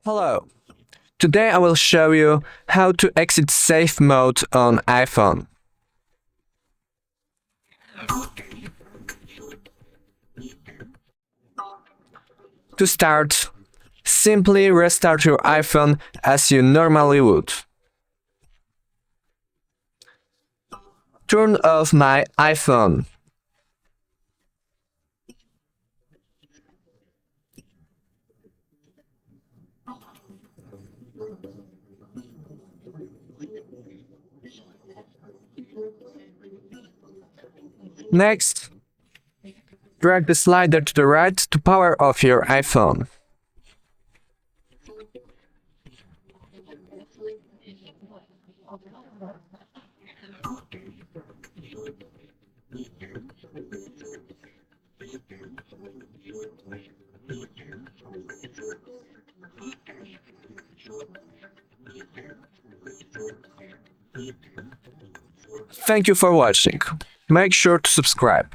Hello. Today I will show you how to exit safe mode on iPhone. To start, simply restart your iPhone as you normally would. Turn off my iPhone. Next, drag the slider to the right to power off your iPhone. Thank you for watching. Make sure to subscribe.